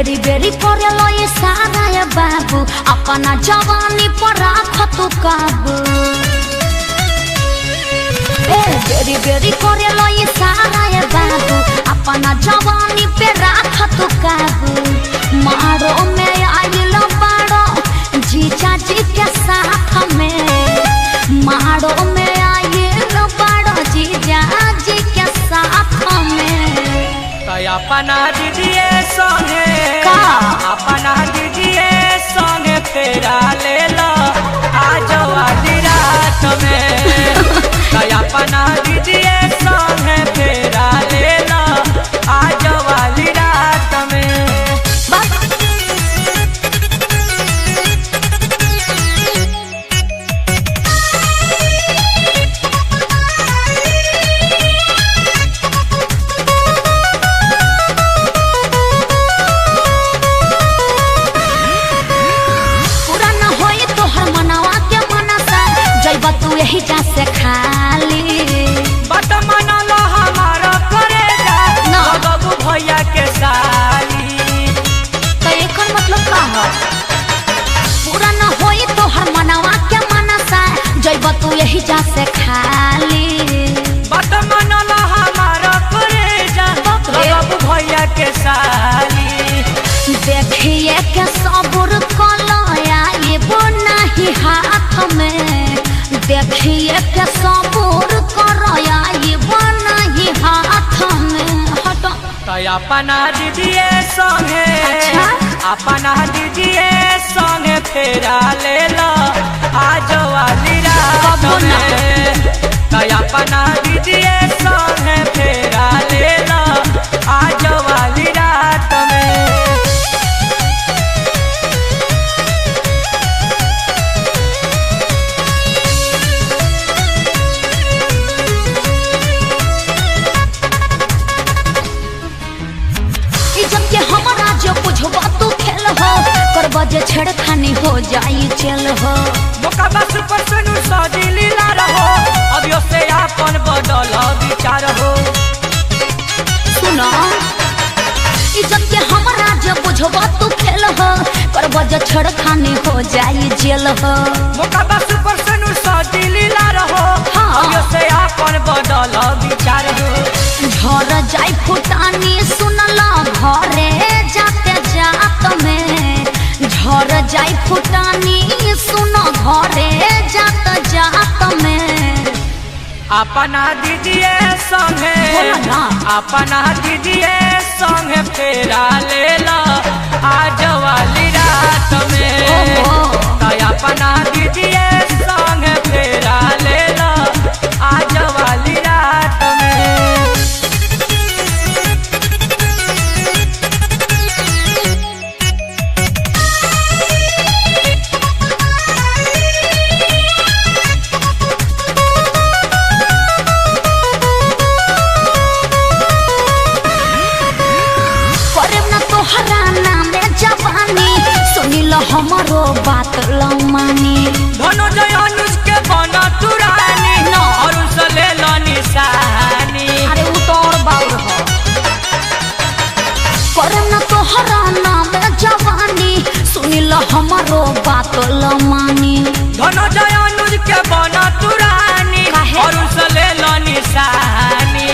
बेरी बेरी करेलो ये सारा ये बाबू अपना जवानी पर राख तू काबू। बेरी बेरी करेलो ये सारा ये बाबू अपना जवानी पे राख तू काबू। मारो में आइलो बाड़ो जीजा जी के साथ में, मारो में आइलो बाड़ो जीजा जी के साथ में। अपना दीदिए संगे अपना दीदिए संगे फेरा ले लो आज वाली रात में। अपना दीदिए संगे फेरा ले लो आज वाली रात में। यही जा से खाली बट मनलो हमारा करेगा ना बाबू भैया के साली। तो एकर मतलब का है? पूरा न होई तो हर मनवा के मनसा जइब तू यही जा से खाली। बट मनलो हमारा करेगा बाबू भैया के साली। देखिए के सबूर कलया ये वो नहीं हाथ में, देखिए के सबूर करया ये बना ही हाथ में। हटो अपना दीदिए संगे अपना दीदिए संगे फेरा ले लो आज वाली रात में। अपना दीदिए संगे फेरा ले लो आज वाली रात में। तू खेल हो कर बजे छेड़खानी हो जाई चल हो। मौका बस पर सुनु सजी लीला रहो अभियो से अपन बदल विचार हो। सुनो इज्जत के हमरा जो बुझब तू खेल हो कर बजे छेड़खानी हो जाई जेल हो। मौका बस पर सुनु सजी लीला रहो अभियो से अपन बदल विचार हो। झर जाई फुटानी सुनला घरे जाते जात में, झर जाई फुटानी सुनो घरे जात जात में। अपना दीदिए संगे अपना दीदिए संगे फेरा ले लो आज वाली रात में। अपना दीदिए संगे फेरा ले लो आज वाली रात में। हमारो बात लमानी धनंजय अनुज के बना तुरानी और उसले लो निशानी। अरे उ तो और बाउर हो करे न तोहरा नाम जवानी सुनिल हमारो बात लमानी। धनंजय अनुज के बना तुरानी और उसले लो निशानी।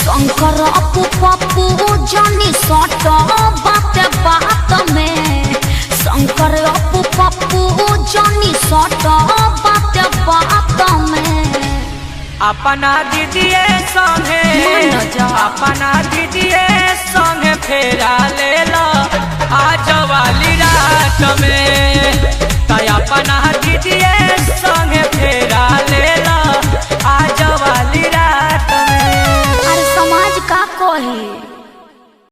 शंकर अपू पप्पू जानी सट बात बात में, शंकर अपू पप्पू जानी सट बात बात में। अपना दीदिए संगे अपना दीदिए संगे फेरा ले लो आज